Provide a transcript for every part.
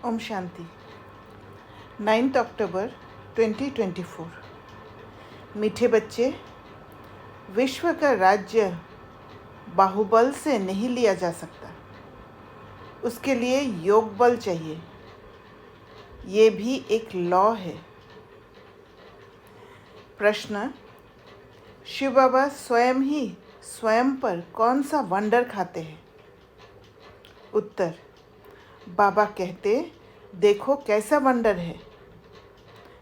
ओम शांति। 9 अक्टूबर 2024। मीठे बच्चे, विश्व का राज्य बाहुबल से नहीं लिया जा सकता। उसके लिए योग बल चाहिए। ये भी एक लॉ है। प्रश्न: शिव बाबा स्वयं ही स्वयं पर कौन सा वंडर खाते हैं? उत्तर: बाबा कहते, देखो कैसा वंडर है,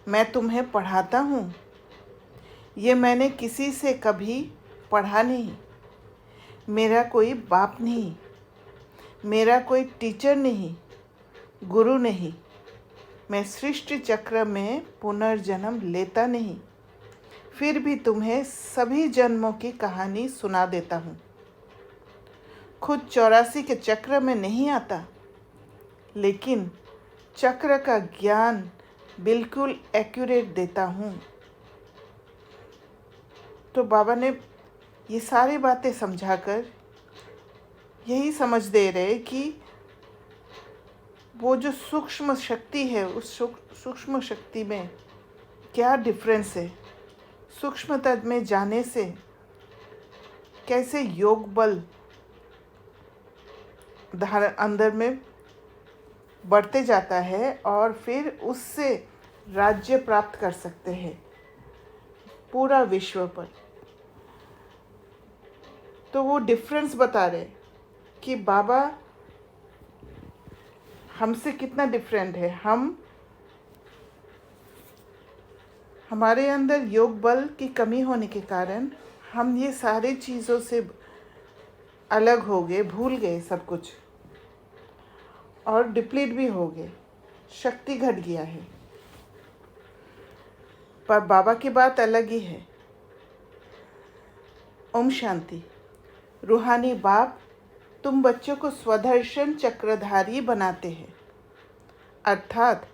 मैं तुम्हें पढ़ाता हूँ। ये मैंने किसी से कभी पढ़ा नहीं। मेरा कोई बाप नहीं, मेरा कोई टीचर नहीं, गुरु नहीं। मैं सृष्टि चक्र में पुनर्जन्म लेता नहीं, फिर भी तुम्हें सभी जन्मों की कहानी सुना देता हूँ। खुद 84 के चक्र में नहीं आता, लेकिन चक्र का ज्ञान बिल्कुल एक्यूरेट देता हूँ। तो बाबा ने ये सारी बातें समझाकर यही समझ दे रहे कि वो जो सूक्ष्म शक्ति है, उस सूक्ष्म शक्ति में क्या डिफरेंस है। सूक्ष्मता में जाने से कैसे योग बल अंदर में बढ़ते जाता है और फिर उससे राज्य प्राप्त कर सकते हैं पूरा विश्व पर। तो वो डिफरेंस बता रहे कि बाबा हमसे कितना डिफरेंट है। हमारे अंदर योग बल की कमी होने के कारण हम ये सारी चीज़ों से अलग हो गए, भूल गए सब कुछ, और डिप्लीट भी हो गए, शक्ति घट गया है। पर बाबा की बात अलग ही है। ओम शांति। रूहानी बाप तुम बच्चों को स्वदर्शन चक्रधारी बनाते हैं, अर्थात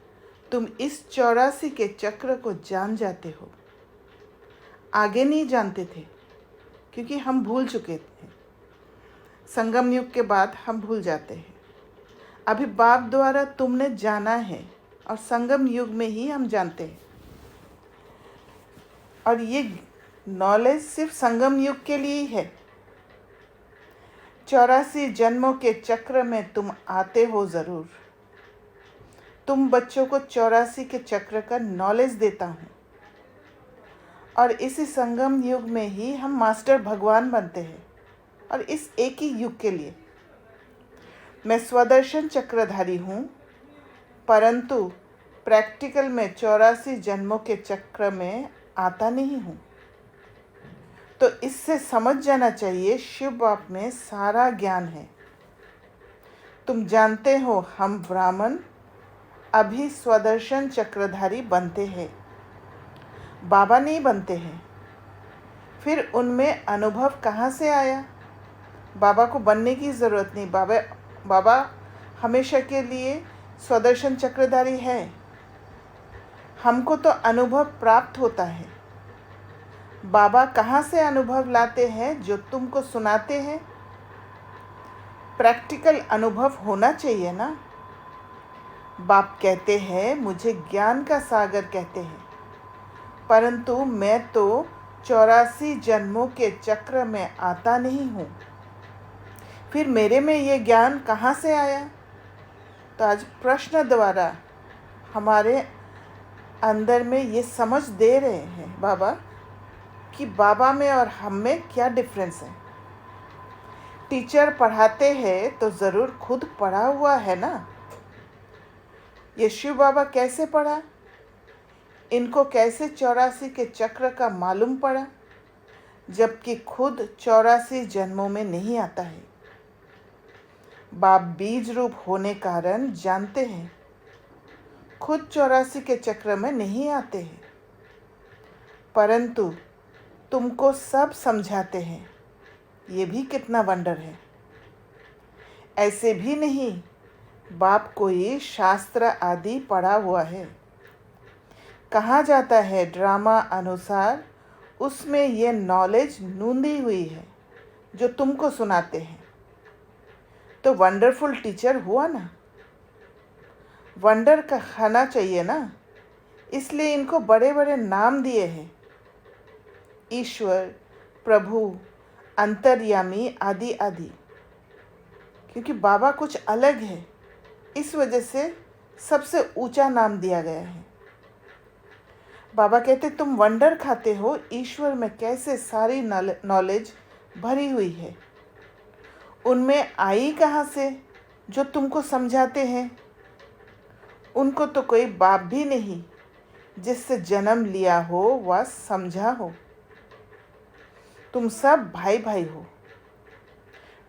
तुम इस 84 के चक्र को जान जाते हो। आगे नहीं जानते थे क्योंकि हम भूल चुके थे। संगम युग के बाद हम भूल जाते हैं। अभी बाप द्वारा तुमने जाना है और संगम युग में ही हम जानते हैं। और ये नॉलेज सिर्फ संगम युग के लिए ही है। 84 जन्मों के चक्र में तुम आते हो ज़रूर। तुम बच्चों को 84 के चक्र का नॉलेज देता हूँ, और इसी संगम युग में ही हम मास्टर भगवान बनते हैं। और इस एक ही युग के लिए मैं स्वदर्शन चक्रधारी हूँ, परंतु प्रैक्टिकल में 84 जन्मों के चक्र में आता नहीं हूँ। तो इससे समझ जाना चाहिए शिव बाप में सारा ज्ञान है। तुम जानते हो हम ब्राह्मण अभी स्वदर्शन चक्रधारी बनते हैं, बाबा नहीं बनते हैं। फिर उनमें अनुभव कहाँ से आया? बाबा को बनने की ज़रूरत नहीं। बाबा हमेशा के लिए स्वदर्शन चक्रधारी है। हमको तो अनुभव प्राप्त होता है। बाबा कहाँ से अनुभव लाते हैं? जो तुमको सुनाते हैं। प्रैक्टिकल अनुभव होना चाहिए ना। बाप कहते हैं, मुझे ज्ञान का सागर कहते हैं, परंतु मैं तो 84 जन्मों के चक्र में आता नहीं हूँ। फिर मेरे में ये ज्ञान कहाँ से आया? तो आज प्रश्न द्वारा हमारे अंदर में ये समझ दे रहे हैं बाबा कि बाबा में और हम में क्या डिफरेंस है। टीचर पढ़ाते हैं तो ज़रूर खुद पढ़ा हुआ है ना। ये शिव बाबा कैसे पढ़ा? इनको कैसे 84 के चक्र का मालूम पड़ा, जबकि खुद 84 जन्मों में नहीं आता है। बाप बीज रूप होने कारण जानते हैं, खुद 84 के चक्र में नहीं आते हैं, परंतु तुमको सब समझाते हैं। ये भी कितना वंडर है। ऐसे भी नहीं बाप कोई शास्त्र आदि पढ़ा हुआ है। कहा जाता है ड्रामा अनुसार उसमें ये नॉलेज नूंदी हुई है जो तुमको सुनाते हैं। तो वंडरफुल टीचर हुआ ना। वंडर का खाना चाहिए ना, इसलिए इनको बड़े बड़े नाम दिए हैं, ईश्वर, प्रभु, अंतर्यामी आदि आदि। क्योंकि बाबा कुछ अलग है, इस वजह से सबसे ऊंचा नाम दिया गया है। बाबा कहते तुम वंडर खाते हो, ईश्वर में कैसे सारी नॉलेज भरी हुई है, उनमें आई कहाँ से जो तुमको समझाते हैं। उनको तो कोई बाप भी नहीं जिससे जन्म लिया हो व समझा हो। तुम सब भाई भाई हो।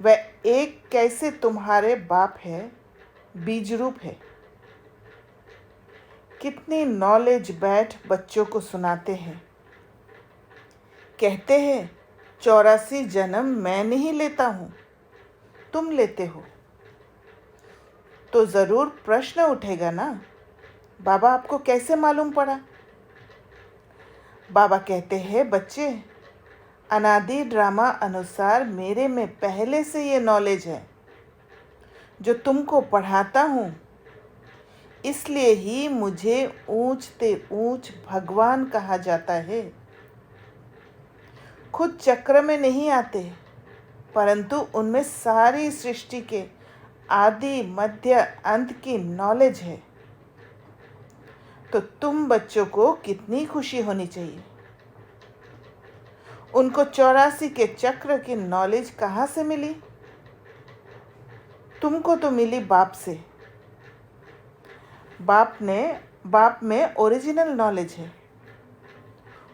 वह एक कैसे तुम्हारे बाप है, बीज रूप है। कितनी नॉलेज बैठ बच्चों को सुनाते हैं। कहते हैं 84 जन्म मैं नहीं लेता हूँ, तुम लेते हो। तो ज़रूर प्रश्न उठेगा ना, बाबा आपको कैसे मालूम पड़ा। बाबा कहते हैं बच्चे, अनादि ड्रामा अनुसार मेरे में पहले से ये नॉलेज है जो तुमको पढ़ाता हूँ। इसलिए ही मुझे ऊंचते ऊंच भगवान कहा जाता है। खुद चक्र में नहीं आते, परंतु उनमें सारी सृष्टि के आदि मध्य अंत की नॉलेज है। तो तुम बच्चों को कितनी खुशी होनी चाहिए। उनको 84 के चक्र की नॉलेज कहाँ से मिली। तुमको तो मिली बाप से। बाप में ओरिजिनल नॉलेज है।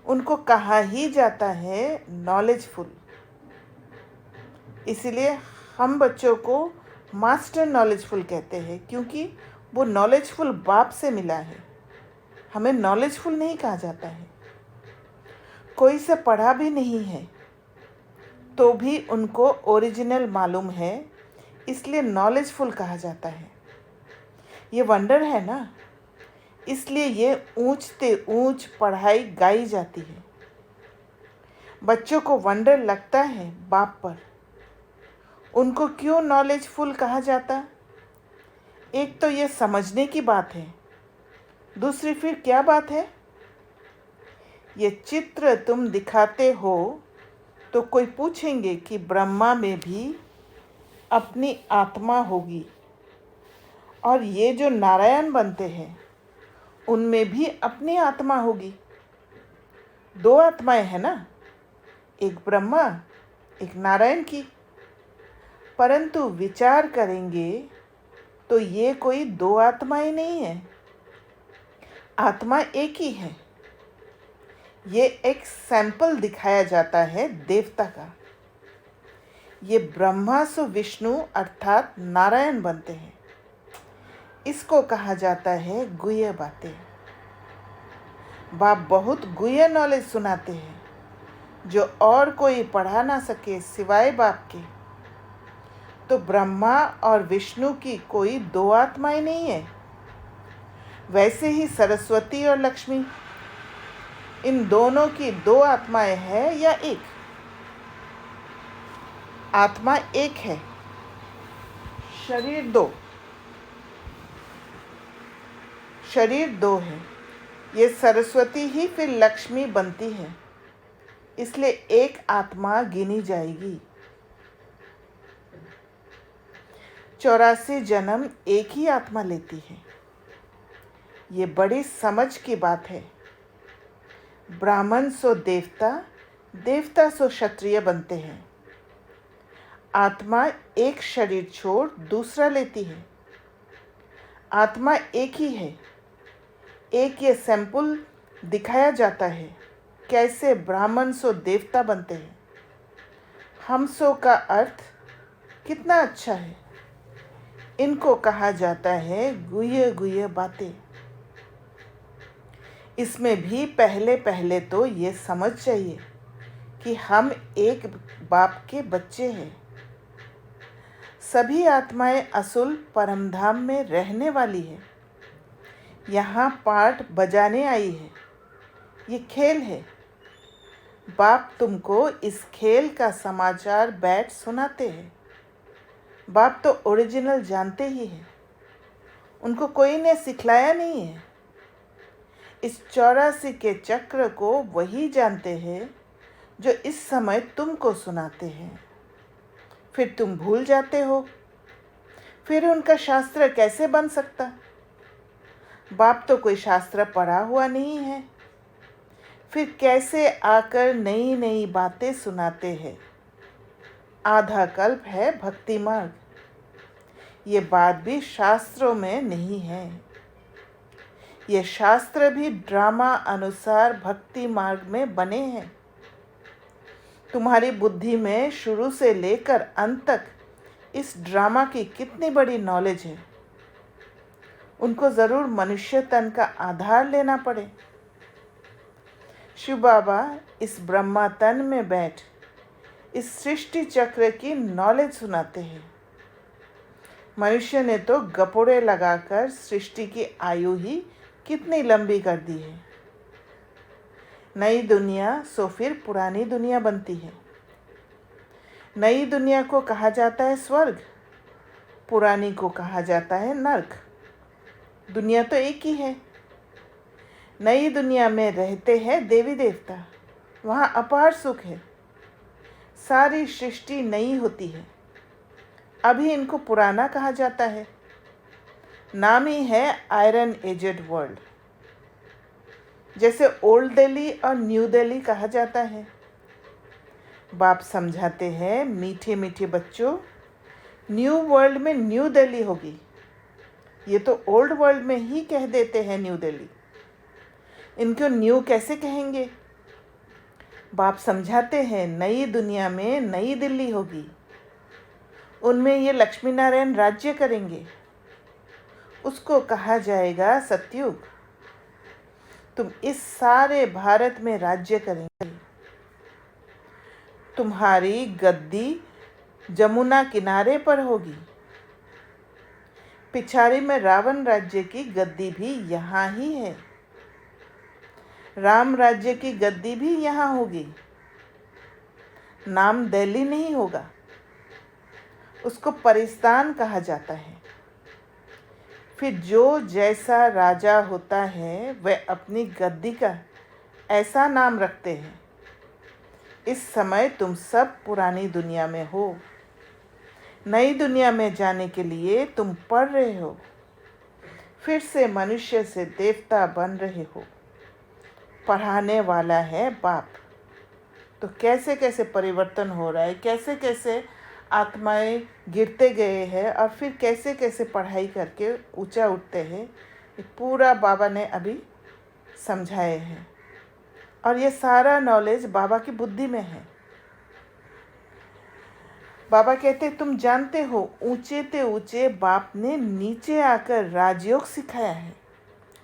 उनको कहा ही जाता है नॉलेजफुल। इसीलिए हम बच्चों को मास्टर नॉलेजफुल कहते हैं, क्योंकि वो नॉलेजफुल बाप से मिला है। हमें नॉलेजफुल नहीं कहा जाता है। कोई से पढ़ा भी नहीं है तो भी उनको ओरिजिनल मालूम है, इसलिए नॉलेजफुल कहा जाता है। ये वंडर है ना, इसलिए ये ऊंचते ऊंच पढ़ाई गाई जाती है। बच्चों को वंडर लगता है बाप पर। उनको क्यों नॉलेजफुल कहा जाता। एक तो ये समझने की बात है, दूसरी फिर क्या बात है। ये चित्र तुम दिखाते हो तो कोई पूछेंगे कि ब्रह्मा में भी अपनी आत्मा होगी, और ये जो नारायण बनते हैं उनमें भी अपनी आत्मा होगी। 2 आत्माएं हैं ना, एक ब्रह्मा एक नारायण की। परंतु विचार करेंगे तो ये कोई 2 आत्माएं नहीं है, आत्मा एक ही है। ये एक सैंपल दिखाया जाता है देवता का। ये ब्रह्मा सो विष्णु अर्थात नारायण बनते हैं। इसको कहा जाता है गुह्य बातें। बाप बहुत गुह्य नॉलेज सुनाते हैं जो और कोई पढ़ा ना सके सिवाय बाप के। तो ब्रह्मा और विष्णु की कोई 2 आत्माएं नहीं है। वैसे ही सरस्वती और लक्ष्मी, इन दोनों की 2 आत्माएं हैं या एक। आत्मा एक है, शरीर 2। शरीर 2 है। ये सरस्वती ही फिर लक्ष्मी बनती है, इसलिए एक आत्मा गिनी जाएगी। 84 जन्म एक ही आत्मा लेती है। ये बड़ी समझ की बात है। ब्राह्मण सो देवता, देवता सो क्षत्रिय बनते हैं। आत्मा एक शरीर छोड़ दूसरा लेती है। आत्मा एक ही है। एक ये सैंपल दिखाया जाता है कैसे ब्राह्मण सो देवता बनते हैं। हम सो का अर्थ कितना अच्छा है। इनको कहा जाता है गुह्य गुह्य बातें। इसमें भी पहले पहले तो ये समझ चाहिए कि हम एक बाप के बच्चे हैं। सभी आत्माएं असुल परमधाम में रहने वाली है। यहाँ पाठ बजाने आई है। ये खेल है। बाप तुमको इस खेल का समाचार बैठ सुनाते हैं। बाप तो ओरिजिनल जानते ही हैं। उनको कोई ने सिखलाया नहीं है। इस 84 के चक्र को वही जानते हैं जो इस समय तुमको सुनाते हैं। फिर तुम भूल जाते हो। फिर उनका शास्त्र कैसे बन सकता? बाप तो कोई शास्त्र पढ़ा हुआ नहीं है। फिर कैसे आकर नई नई बातें सुनाते हैं? आधा कल्प है भक्ति मार्ग। ये बात भी शास्त्रों में नहीं है। ये शास्त्र भी ड्रामा अनुसार भक्ति मार्ग में बने हैं। तुम्हारी बुद्धि में शुरू से लेकर अंत तक इस ड्रामा की कितनी बड़ी नॉलेज है। उनको ज़रूर मनुष्य तन का आधार लेना पड़े। शिव बाबा इस ब्रह्मा तन में बैठ इस सृष्टि चक्र की नॉलेज सुनाते हैं। मनुष्य ने तो गपोड़े लगाकर सृष्टि की आयु ही कितनी लंबी कर दी है। नई दुनिया सो फिर पुरानी दुनिया बनती है। नई दुनिया को कहा जाता है स्वर्ग, पुरानी को कहा जाता है नर्क। दुनिया तो एक ही है। नई दुनिया में रहते हैं देवी देवता, वहाँ अपार सुख है। सारी सृष्टि नई होती है। अभी इनको पुराना कहा जाता है। नाम ही है आयरन एजेड वर्ल्ड। जैसे ओल्ड दिल्ली और न्यू दिल्ली कहा जाता है। बाप समझाते हैं, मीठे मीठे बच्चों, न्यू वर्ल्ड में न्यू दिल्ली होगी। ये तो ओल्ड वर्ल्ड में ही कह देते हैं न्यू दिल्ली। इनको न्यू कैसे कहेंगे? बाप समझाते हैं, नई दुनिया में नई दिल्ली होगी। उनमें ये लक्ष्मी नारायण राज्य करेंगे। उसको कहा जाएगा सतयुग। तुम इस सारे भारत में राज्य करेंगे। तुम्हारी गद्दी जमुना किनारे पर होगी। पिछाड़ी में रावण राज्य की गद्दी भी यहाँ ही है। राम राज्य की गद्दी भी यहाँ होगी। नाम दिल्ली नहीं होगा, उसको परिस्तान कहा जाता है। फिर जो जैसा राजा होता है वह अपनी गद्दी का ऐसा नाम रखते हैं। इस समय तुम सब पुरानी दुनिया में हो। नई दुनिया में जाने के लिए तुम पढ़ रहे हो। फिर से मनुष्य से देवता बन रहे हो। पढ़ाने वाला है बाप। तो कैसे कैसे परिवर्तन हो रहा है, कैसे कैसे आत्माएं गिरते गए हैं और फिर कैसे कैसे पढ़ाई करके ऊंचा उठते हैं, ये पूरा बाबा ने अभी समझाए हैं। और ये सारा नॉलेज बाबा की बुद्धि में है। बाबा कहते तुम जानते हो, ऊंचे ते ऊंचे बाप ने नीचे आकर राजयोग सिखाया है।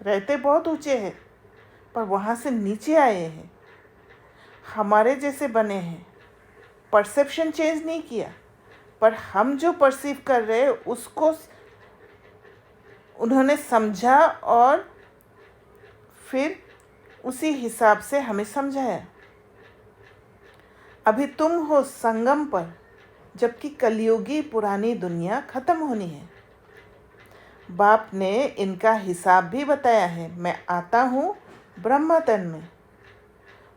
रहते बहुत ऊंचे हैं पर वहाँ से नीचे आए हैं। हमारे जैसे बने हैं। परसेप्शन चेंज नहीं किया, पर हम जो परसीव कर रहे हैं उसको उन्होंने समझा और फिर उसी हिसाब से हमें समझाया। अभी तुम हो संगम पर, जबकि कलयुगी पुरानी दुनिया खत्म होनी है। बाप ने इनका हिसाब भी बताया है। मैं आता हूँ ब्रह्मा तन में।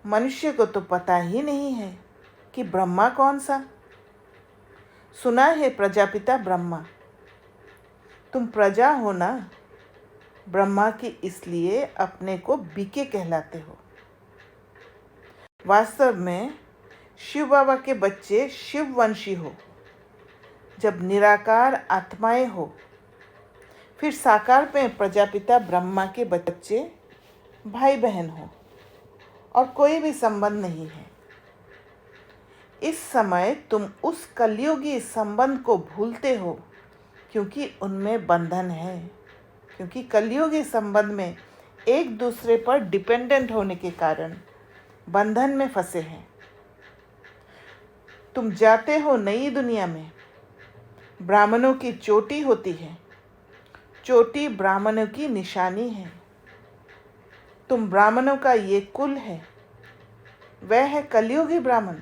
मनुष्य को तो पता ही नहीं है कि ब्रह्मा कौन सा। सुना है प्रजापिता ब्रह्मा। तुम प्रजा हो ना ब्रह्मा की, इसलिए अपने को बीके कहलाते हो। वास्तव में शिव बाबा के बच्चे शिववंशी हो। जब निराकार आत्माएं हो, फिर साकार में प्रजापिता ब्रह्मा के बच्चे भाई बहन हो और कोई भी संबंध नहीं है। इस समय तुम उस कलयुगी संबंध को भूलते हो क्योंकि उनमें बंधन है। क्योंकि कलयुगी संबंध में एक दूसरे पर डिपेंडेंट होने के कारण बंधन में फंसे हैं। तुम जाते हो नई दुनिया में। ब्राह्मणों की चोटी होती है। चोटी ब्राह्मणों की निशानी है। तुम ब्राह्मणों का ये कुल है। वह है कलयुगी ब्राह्मण।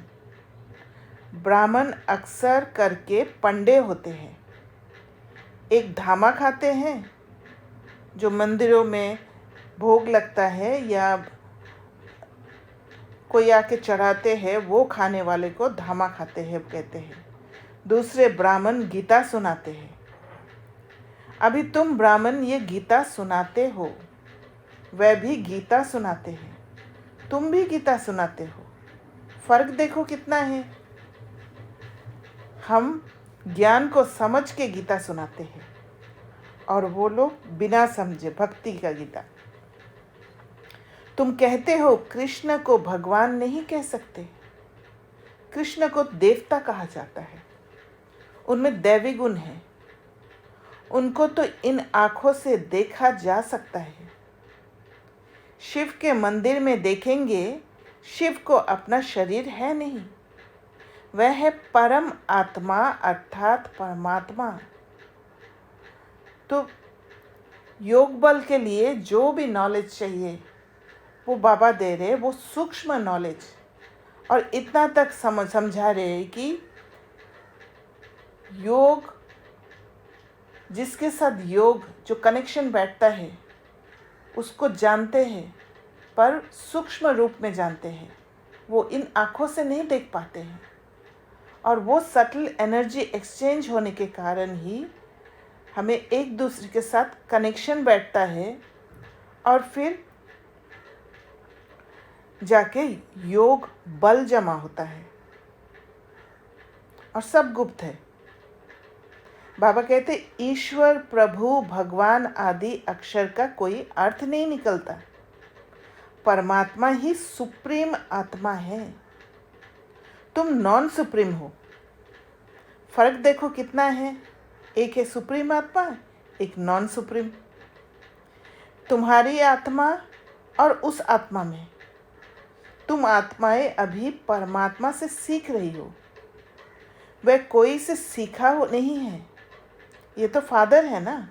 ब्राह्मण अक्सर करके पंडे होते हैं। एक धामा खाते हैं, जो मंदिरों में भोग लगता है या कोई आके चढ़ाते हैं, वो खाने वाले को धामा खाते हैं कहते हैं। दूसरे ब्राह्मण गीता सुनाते हैं। अभी तुम ब्राह्मण ये गीता सुनाते हो, वह भी गीता सुनाते हैं, तुम भी गीता सुनाते हो। फर्क देखो कितना है। हम ज्ञान को समझ के गीता सुनाते हैं और वो लोग बिना समझे भक्ति का गीता। तुम कहते हो कृष्ण को भगवान नहीं कह सकते, कृष्ण को देवता कहा जाता है, उनमें दैवी गुण है, उनको तो इन आँखों से देखा जा सकता है। शिव के मंदिर में देखेंगे, शिव को अपना शरीर है नहीं, वह है परम आत्मा अर्थात परमात्मा। तो योग बल के लिए जो भी नॉलेज चाहिए वो बाबा दे रहे, वो सूक्ष्म नॉलेज, और इतना तक समझा रहे कि योग, जिसके साथ योग जो कनेक्शन बैठता है उसको जानते हैं, पर सूक्ष्म रूप में जानते हैं, वो इन आँखों से नहीं देख पाते हैं। और वो सटल एनर्जी एक्सचेंज होने के कारण ही हमें एक दूसरे के साथ कनेक्शन बैठता है और फिर जाके योग बल जमा होता है। और सब गुप्त है। बाबा कहते ईश्वर, प्रभु, भगवान आदि अक्षर का कोई अर्थ नहीं निकलता, परमात्मा ही सुप्रीम आत्मा है। तुम नॉन सुप्रीम हो। फर्क देखो कितना है। एक है सुप्रीम आत्मा, एक नॉन सुप्रीम। तुम्हारी आत्मा और उस आत्मा में, तुम आत्माएं अभी परमात्मा से सीख रही हो। वह कोई से सीखा हो नहीं है, ये तो फादर है ना।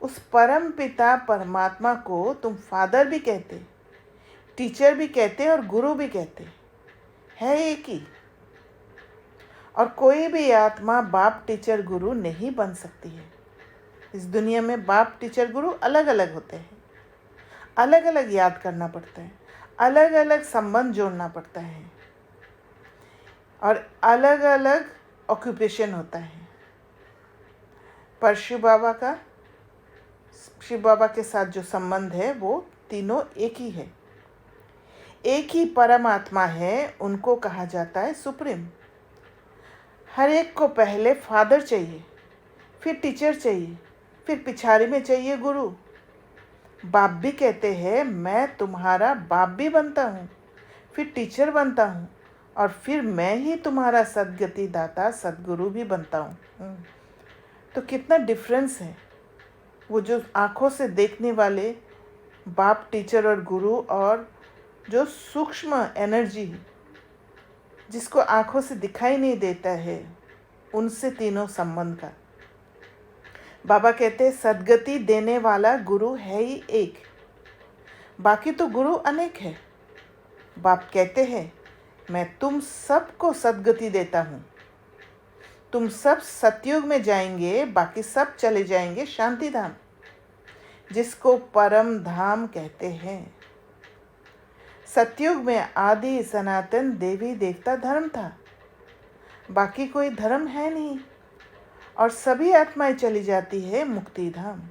उस परम पिता परमात्मा को तुम फादर भी कहते, टीचर भी कहते और गुरु भी कहते, है एक ही। और कोई भी आत्मा बाप टीचर गुरु नहीं बन सकती है। इस दुनिया में बाप टीचर गुरु अलग अलग होते हैं, अलग अलग याद करना पड़ता है, अलग अलग संबंध जोड़ना पड़ता है और अलग अलग ऑक्यूपेशन होता है। पर शिव बाबा के साथ जो संबंध है वो तीनों एक ही है, एक ही परमात्मा है। उनको कहा जाता है सुप्रीम। हर एक को पहले फादर चाहिए, फिर टीचर चाहिए, फिर पिछाड़ी में चाहिए गुरु। बाप भी कहते हैं मैं तुम्हारा बाप भी बनता हूँ, फिर टीचर बनता हूँ और फिर मैं ही तुम्हारा सद्गति दाता सद्गुरु भी बनता हूँ। तो कितना डिफरेंस है। वो जो आँखों से देखने वाले बाप, टीचर और गुरु, और जो सूक्ष्म एनर्जी जिसको आँखों से दिखाई नहीं देता है, उनसे तीनों संबंध का। बाबा कहते हैं सद्गति देने वाला गुरु है ही एक, बाकी तो गुरु अनेक है। बाप कहते हैं मैं तुम सबको सद्गति देता हूँ, तुम सब सतयुग में जाएंगे, बाकी सब चले जाएंगे शांति धाम, जिसको परम धाम कहते हैं। सतयुग में आदि सनातन देवी देवता धर्म था, बाकी कोई धर्म है नहीं, और सभी आत्माएं चली जाती है मुक्ति धाम।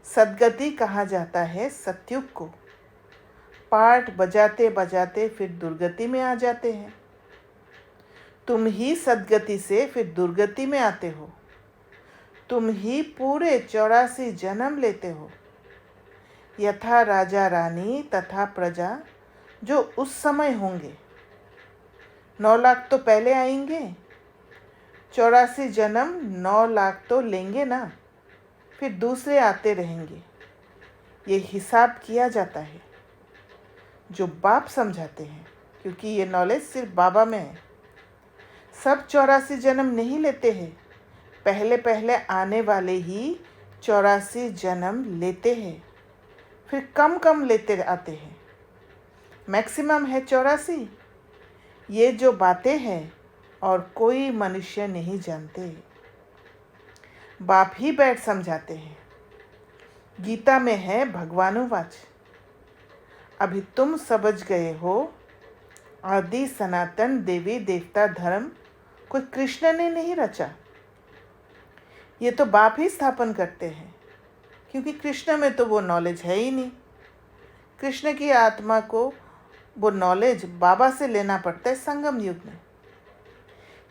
सद्गति कहा जाता है सतयुग को। पाठ बजाते बजाते फिर दुर्गति में आ जाते हैं। तुम ही सद्गति से फिर दुर्गति में आते हो। तुम ही पूरे 84 जन्म लेते हो। यथा राजा रानी तथा प्रजा जो उस समय होंगे, 9 लाख तो पहले आएंगे, 84 जन्म 9 लाख तो लेंगे ना, फिर दूसरे आते रहेंगे। ये हिसाब किया जाता है जो बाप समझाते हैं, क्योंकि ये नॉलेज सिर्फ बाबा में है। सब 84 जन्म नहीं लेते हैं, पहले पहले आने वाले ही 84 जन्म लेते हैं, फिर कम कम लेते आते हैं। मैक्सिमम है 84। ये जो बातें हैं और कोई मनुष्य नहीं जानते, बाप ही बैठ समझाते हैं। गीता में है भगवानुवाच, अभी तुम समझ गए हो आदि सनातन देवी देवता धर्म कोई कृष्ण ने नहीं रचा, ये तो बाप ही स्थापन करते हैं, क्योंकि कृष्ण में तो वो नॉलेज है ही नहीं। कृष्ण की आत्मा को वो नॉलेज बाबा से लेना पड़ता है संगम युग में।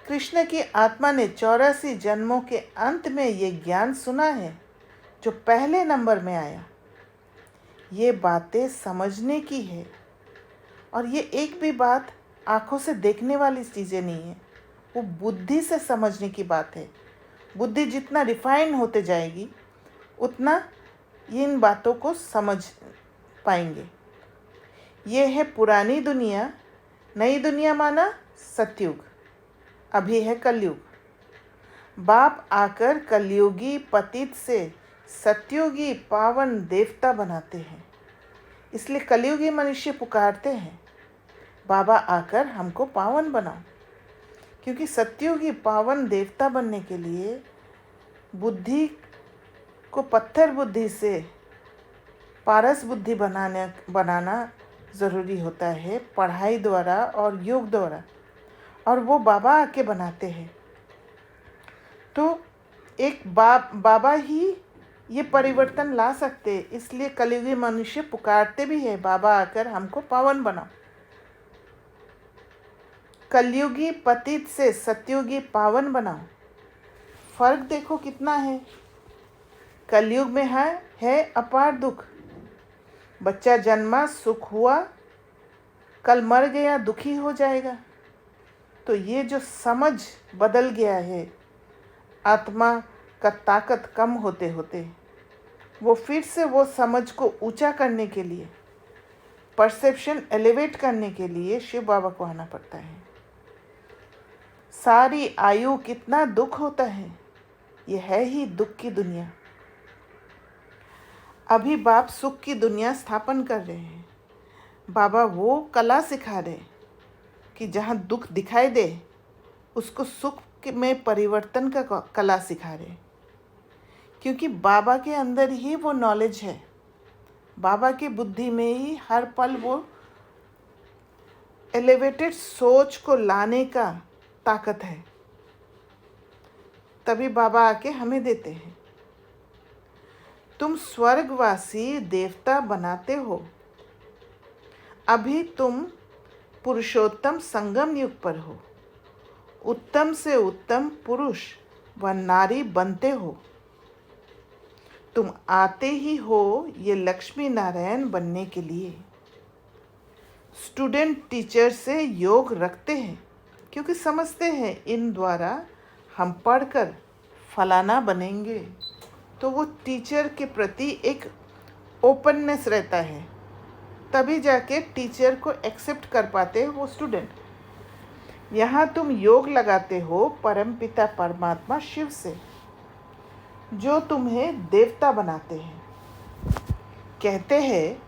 कृष्ण की आत्मा ने 84 जन्मों के अंत में ये ज्ञान सुना है जो पहले नंबर में आया। ये बातें समझने की है, और ये एक भी बात आँखों से देखने वाली चीज़ें नहीं है, वो बुद्धि से समझने की बात है। बुद्धि जितना रिफाइन होते जाएगी उतना इन बातों को समझ पाएंगे। ये है पुरानी दुनिया, नई दुनिया माना सतयुग, अभी है कलयुग। बाप आकर कलयुगी पतित से सतयुगी पावन देवता बनाते हैं, इसलिए कलयुगी मनुष्य पुकारते हैं बाबा आकर हमको पावन बनाओ। क्योंकि सतयुगी पावन देवता बनने के लिए बुद्धि को पत्थर बुद्धि से पारस बुद्धि बनाना ज़रूरी होता है, पढ़ाई द्वारा और योग द्वारा, और वो बाबा आके बनाते हैं। तो एक बाबा ही ये परिवर्तन ला सकते, इसलिए कलयुगी मनुष्य पुकारते भी है बाबा आकर हमको पावन बनाओ। कलयुगी पतित से सतयुगी पावन बनाओ। फर्क देखो कितना है। कलयुग में है अपार दुख। बच्चा जन्मा सुख हुआ, कल मर गया दुखी हो जाएगा। तो ये जो समझ बदल गया है, आत्मा का ताकत कम होते होते वो फिर से वो समझ को ऊंचा करने के लिए, परसेप्शन एलिवेट करने के लिए शिव बाबा को आना पड़ता है। सारी आयु कितना दुख होता है, ये है ही दुख की दुनिया। अभी बाप सुख की दुनिया स्थापन कर रहे हैं। बाबा वो कला सिखा रहे कि जहाँ दुख दिखाई दे उसको सुख में परिवर्तन का कला सिखा रहे, क्योंकि बाबा के अंदर ही वो नॉलेज है। बाबा की बुद्धि में ही हर पल वो एलिवेटेड सोच को लाने का ताकत है। तभी बाबा आके हमें देते हैं। तुम स्वर्गवासी देवता बनाते हो, अभी तुम पुरुषोत्तम संगम युग पर हो। उत्तम से उत्तम पुरुष व नारी बनते हो। तुम आते ही हो ये लक्ष्मी नारायण बनने के लिए। स्टूडेंट टीचर से योग रखते हैं, क्योंकि समझते हैं इन द्वारा हम पढ़कर फलाना बनेंगे। तो वो टीचर के प्रति एक ओपननेस रहता है, तभी जाके टीचर को एक्सेप्ट कर पाते हैं वो स्टूडेंट। यहाँ तुम योग लगाते हो परमपिता परमात्मा शिव से, जो तुम्हें देवता बनाते हैं। कहते हैं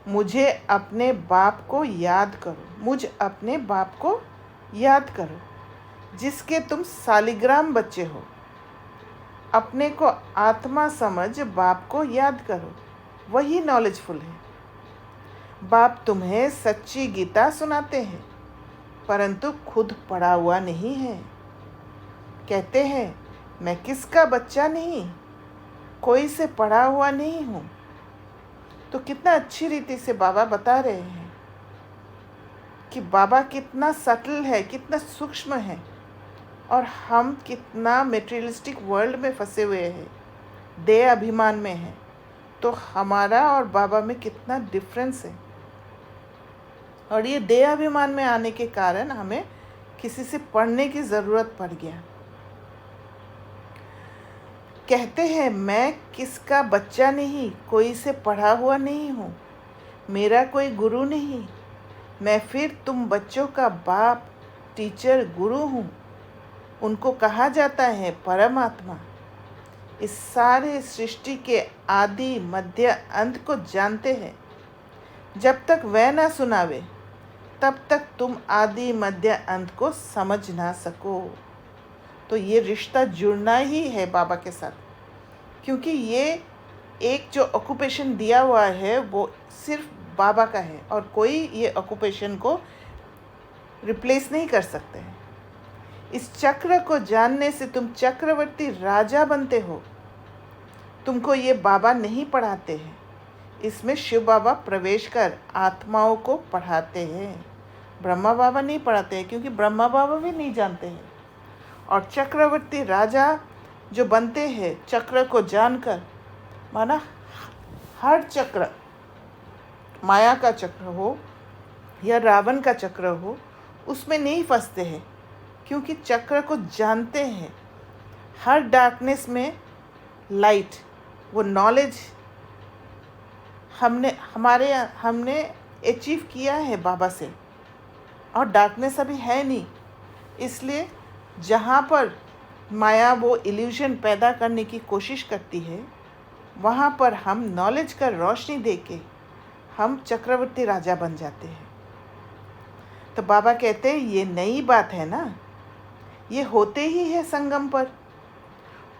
मुझे अपने बाप को याद करो, मुझ अपने बाप को याद करो, जिसके तुम सालिग्राम बच्चे हो। अपने को आत्मा समझ बाप को याद करो, वही नॉलेजफुल है। बाप तुम्हें सच्ची गीता सुनाते हैं, परंतु खुद पढ़ा हुआ नहीं है। कहते हैं मैं किसका बच्चा नहीं, कोई से पढ़ा हुआ नहीं हूँ। तो कितना अच्छी रीति से बाबा बता रहे हैं कि बाबा कितना सटल है, कितना सूक्ष्म है, और हम कितना मेटेरियलिस्टिक वर्ल्ड में फंसे हुए हैं, देह अभिमान में है। तो हमारा और बाबा में कितना डिफरेंस है। और ये देह अभिमान में आने के कारण हमें किसी से पढ़ने की ज़रूरत पड़ गया। कहते हैं मैं किसका बच्चा नहीं, कोई से पढ़ा हुआ नहीं हूँ, मेरा कोई गुरु नहीं। मैं फिर तुम बच्चों का बाप, टीचर, गुरु हूँ। उनको कहा जाता है परमात्मा। इस सारे सृष्टि के आदि मध्य अंत को जानते हैं। जब तक वह ना सुनावे तब तक तुम आदि मध्य अंत को समझ ना सको। तो ये रिश्ता जुड़ना ही है बाबा के साथ, क्योंकि ये एक जो ऑक्यूपेशन दिया हुआ है वो सिर्फ बाबा का है और कोई ये ऑक्यूपेशन को रिप्लेस नहीं कर सकते हैं। इस चक्र को जानने से तुम चक्रवर्ती राजा बनते हो। तुमको ये बाबा नहीं पढ़ाते हैं, इसमें शिव बाबा प्रवेश कर आत्माओं को पढ़ाते हैं। ब्रह्मा बाबा नहीं पढ़ाते हैं, क्योंकि ब्रह्मा बाबा भी नहीं जानते हैं। और चक्रवर्ती राजा जो बनते हैं चक्र को जानकर, माना हर चक्र, माया का चक्र हो या रावण का चक्र हो, उसमें नहीं फंसते हैं, क्योंकि चक्र को जानते हैं। हर डार्कनेस में लाइट, वो नॉलेज हमने अचीव किया है बाबा से, और डार्कनेस अभी है नहीं। इसलिए जहाँ पर माया वो इल्यूजन पैदा करने की कोशिश करती है, वहाँ पर हम नॉलेज का रोशनी देके हम चक्रवर्ती राजा बन जाते हैं। तो बाबा कहते हैं ये नई बात है ना, ये होते ही है संगम पर।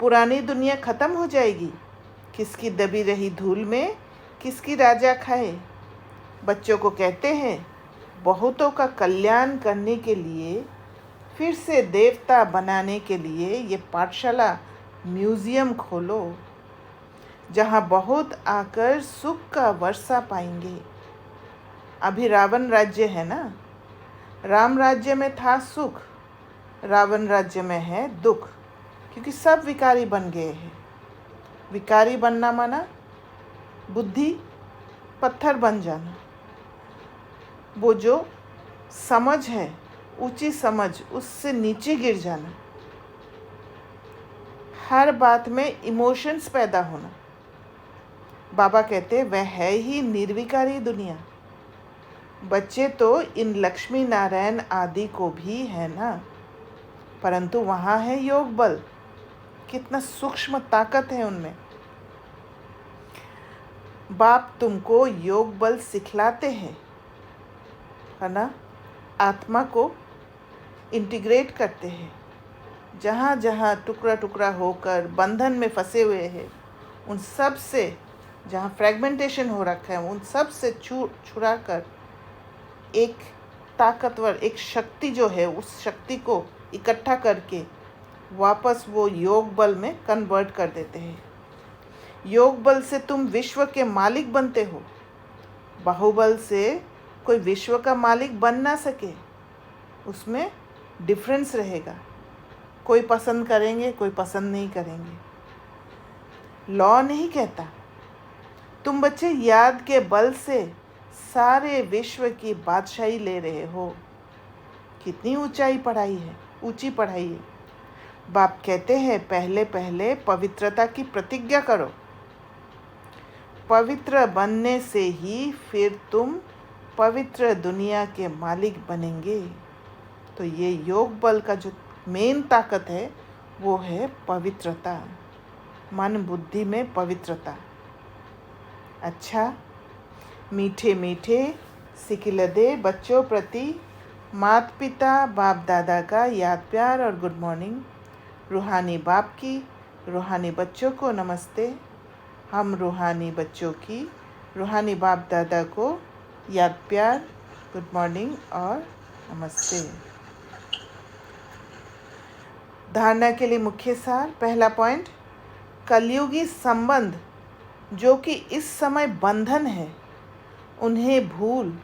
पुरानी दुनिया ख़त्म हो जाएगी, किसकी दबी रही धूल में किसकी राजा खाए। बच्चों को कहते हैं बहुतों का कल्याण करने के लिए, फिर से देवता बनाने के लिए ये पाठशाला म्यूज़ियम खोलो, जहाँ बहुत आकर सुख का वर्षा पाएंगे। अभी रावण राज्य है ना, राम राज्य में था सुख, रावण राज्य में है दुख, क्योंकि सब विकारी बन गए हैं। विकारी बनना माना बुद्धि पत्थर बन जाना। वो जो समझ है, ऊंची समझ, उससे नीचे गिर जाना। हर बात में इमोशंस पैदा होना। बाबा कहते वह है ही निर्विकारी दुनिया। बच्चे तो इन लक्ष्मी नारायण आदि को भी है ना, परंतु वहाँ है योग बल। कितना सूक्ष्म ताकत है उनमें। बाप तुमको योग बल सिखलाते हैं, है ना। आत्मा को इंटीग्रेट करते हैं। जहाँ जहाँ टुकड़ा टुकड़ा होकर बंधन में फंसे हुए हैं, उन सब से, जहाँ फ्रेगमेंटेशन हो रखा है, उन सब से छुड़ा कर एक ताकतवर, एक शक्ति जो है, उस शक्ति को इकट्ठा करके वापस वो योग बल में कन्वर्ट कर देते हैं। योग बल से तुम विश्व के मालिक बनते हो। बाहुबल से कोई विश्व का मालिक बन ना सके, उसमें डिफरेंस रहेगा। कोई पसंद करेंगे, कोई पसंद नहीं करेंगे। लॉ नहीं कहता। तुम बच्चे याद के बल से सारे विश्व की बादशाही ले रहे हो। कितनी ऊंची पढ़ाई है। बाप कहते हैं पहले पहले पवित्रता की प्रतिज्ञा करो। पवित्र बनने से ही फिर तुम पवित्र दुनिया के मालिक बनेंगे। तो ये योग बल का जो मेन ताकत है वो है पवित्रता, मन बुद्धि में पवित्रता। अच्छा, मीठे मीठे सिकिलदे बच्चों प्रति माता पिता बाप दादा का याद प्यार और गुड मॉर्निंग। रूहानी बाप की रूहानी बच्चों को नमस्ते। हम रूहानी बच्चों की रूहानी बाप दादा को याद प्यार, गुड मॉर्निंग और नमस्ते। धारणा के लिए मुख्य सार। पहला पॉइंट, कलयुगी संबंध जो कि इस समय बंधन है, उन्हें भूल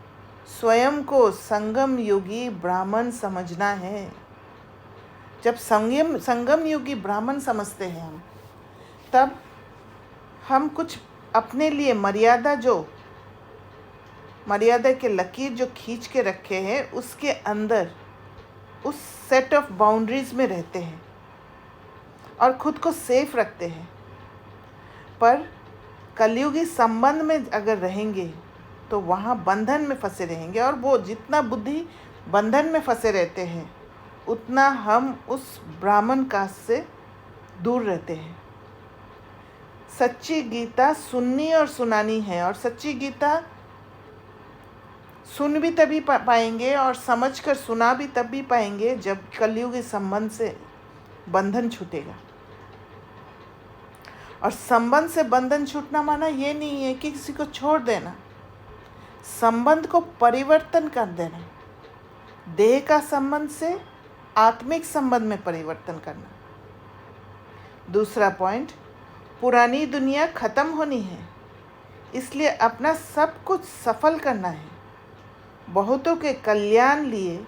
स्वयं को संगम योगी ब्राह्मण समझना है। जब संगम योगी ब्राह्मण समझते हैं हम, तब हम कुछ अपने लिए मर्यादा के लकीर जो खींच के रखे हैं, उसके अंदर उस सेट ऑफ बाउंड्रीज में रहते हैं और खुद को सेफ रखते हैं। पर कलयुगी संबंध में अगर रहेंगे तो वहाँ बंधन में फंसे रहेंगे, और वो जितना बुद्धि बंधन में फंसे रहते हैं उतना हम उस ब्राह्मण कास्ट से दूर रहते हैं। सच्ची गीता सुननी और सुनानी है, और सच्ची गीता सुन भी तभी पाएंगे और समझकर सुना भी तभी पाएंगे जब कलयुगी संबंध से बंधन छूटेगा। और संबंध से बंधन छूटना माना ये नहीं है कि किसी को छोड़ देना, संबंध को परिवर्तन कर देना, देह का संबंध से आत्मिक संबंध में परिवर्तन करना। दूसरा पॉइंट, पुरानी दुनिया खत्म होनी है, इसलिए अपना सब कुछ सफल करना है। बहुतों के कल्याण लिए,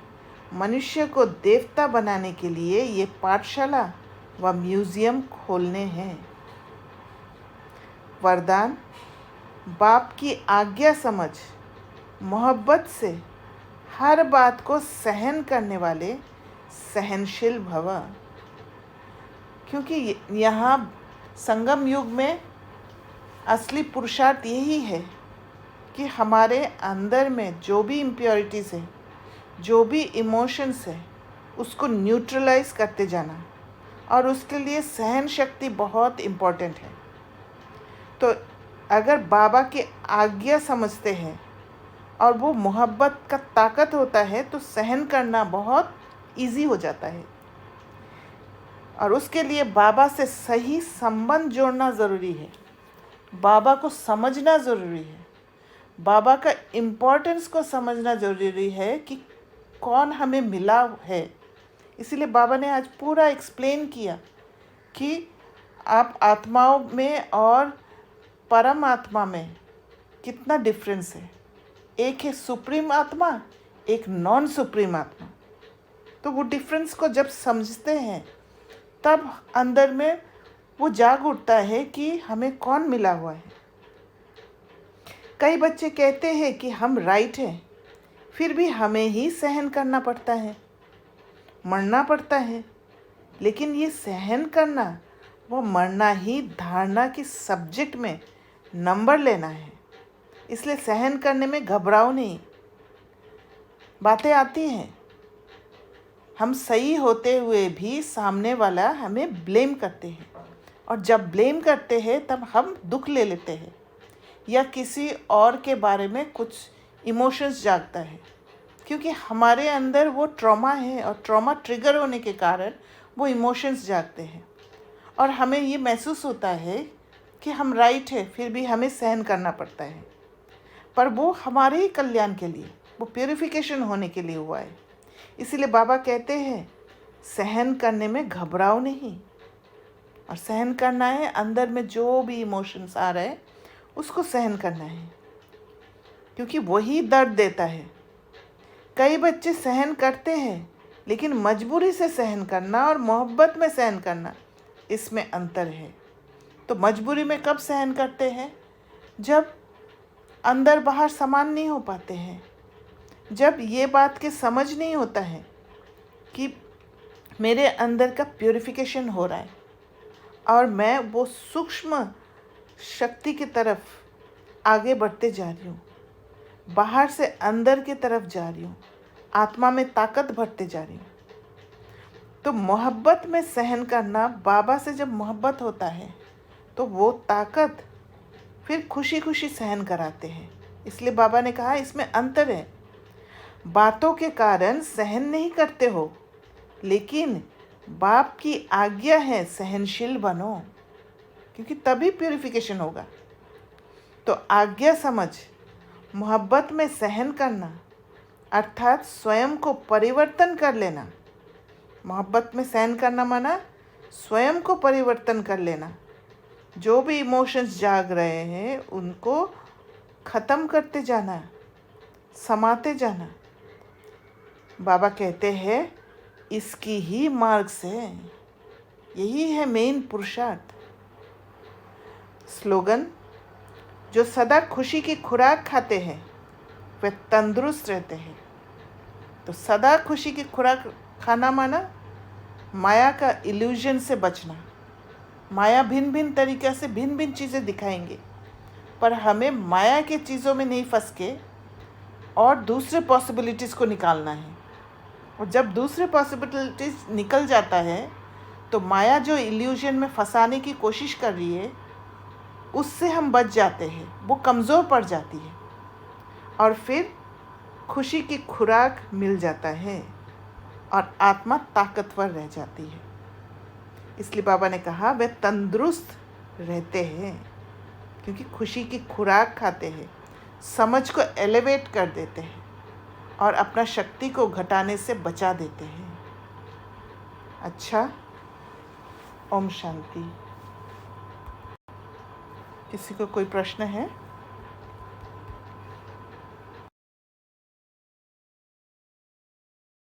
मनुष्य को देवता बनाने के लिए ये पाठशाला व म्यूजियम खोलने हैं। वरदान, बाप की आज्ञा समझ, मोहब्बत से हर बात को सहन करने वाले सहनशील भव। क्योंकि यहाँ संगम युग में असली पुरुषार्थ यही है कि हमारे अंदर में जो भी इम्प्योरिटीज़ है, जो भी इमोशंस है, उसको न्यूट्रलाइज करते जाना, और उसके लिए सहन शक्ति बहुत इम्पोर्टेंट है। तो अगर बाबा की आज्ञा समझते हैं और वो मोहब्बत का ताकत होता है तो सहन करना बहुत इजी हो जाता है। और उसके लिए बाबा से सही संबंध जोड़ना ज़रूरी है, बाबा को समझना ज़रूरी है, बाबा का इम्पोर्टेंस को समझना ज़रूरी है कि कौन हमें मिला है। इसीलिए बाबा ने आज पूरा एक्सप्लेन किया कि आप आत्माओं में और परम आत्मा में कितना डिफरेंस है। एक है सुप्रीम आत्मा, एक नॉन सुप्रीम आत्मा। तो वो डिफरेंस को जब समझते हैं तब अंदर में वो जाग उठता है कि हमें कौन मिला हुआ है। कई बच्चे कहते हैं कि हम राइट हैं, फिर भी हमें ही सहन करना पड़ता है, मरना पड़ता है। लेकिन ये सहन करना, वो मरना ही धारणा की सब्जेक्ट में नंबर लेना है। इसलिए सहन करने में घबराओ नहीं। बातें आती हैं, हम सही होते हुए भी सामने वाला हमें ब्लेम करते हैं, और जब ब्लेम करते हैं तब हम दुख ले लेते हैं या किसी और के बारे में कुछ इमोशंस जागता है, क्योंकि हमारे अंदर वो ट्रॉमा है और ट्रॉमा ट्रिगर होने के कारण वो इमोशंस जागते हैं और हमें ये महसूस होता है कि हम राइट है, फिर भी हमें सहन करना पड़ता है। पर वो हमारे ही कल्याण के लिए, वो प्यूरिफिकेशन होने के लिए हुआ है। इसीलिए बाबा कहते हैं सहन करने में घबराओ नहीं, और सहन करना है अंदर में जो भी इमोशंस आ रहे हैं उसको सहन करना है, क्योंकि वही दर्द देता है। कई बच्चे सहन करते हैं, लेकिन मजबूरी से सहन करना और मोहब्बत में सहन करना, इसमें अंतर है। तो मजबूरी में कब सहन करते हैं? जब अंदर बाहर समान नहीं हो पाते हैं, जब ये बात के समझ नहीं होता है कि मेरे अंदर का प्यूरिफिकेशन हो रहा है और मैं वो सूक्ष्म शक्ति की तरफ आगे बढ़ते जा रही हूँ, बाहर से अंदर की तरफ जा रही हूँ, आत्मा में ताकत भरते जा रही हूँ। तो मोहब्बत में सहन करना, बाबा से जब मोहब्बत होता है तो वो ताकत फिर खुशी खुशी सहन कराते हैं। इसलिए बाबा ने कहा इसमें अंतर है। बातों के कारण सहन नहीं करते हो, लेकिन बाप की आज्ञा है सहनशील बनो, क्योंकि तभी प्यूरिफिकेशन होगा। तो आज्ञा समझ, मोहब्बत में सहन करना अर्थात स्वयं को परिवर्तन कर लेना। मोहब्बत में सहन करना माना स्वयं को परिवर्तन कर लेना। जो भी इमोशंस जाग रहे हैं उनको ख़त्म करते जाना, समाते जाना। बाबा कहते हैं इसकी ही मार्ग से, यही है मेन पुरुषार्थ। स्लोगन, जो सदा खुशी की खुराक खाते हैं वे तंदुरुस्त रहते हैं। तो सदा खुशी की खुराक खाना माना माया का इल्यूजन से बचना। माया भिन्न भिन्न तरीक़े से भिन्न भिन्न चीज़ें दिखाएंगे, पर हमें माया के चीज़ों में नहीं फंस के और दूसरे पॉसिबिलिटीज़ को निकालना है। और जब दूसरे पॉसिबिलिटीज़ निकल जाता है तो माया जो इल्यूजन में फंसाने की कोशिश कर रही है उससे हम बच जाते हैं, वो कमज़ोर पड़ जाती है और फिर खुशी की खुराक मिल जाता है और आत्मा ताकतवर रह जाती है। इसलिए बाबा ने कहा वे तंदुरुस्त रहते हैं, क्योंकि खुशी की खुराक खाते हैं, समझ को एलिवेट कर देते हैं और अपना शक्ति को घटाने से बचा देते हैं। अच्छा, ओम शांति। किसी को कोई प्रश्न है?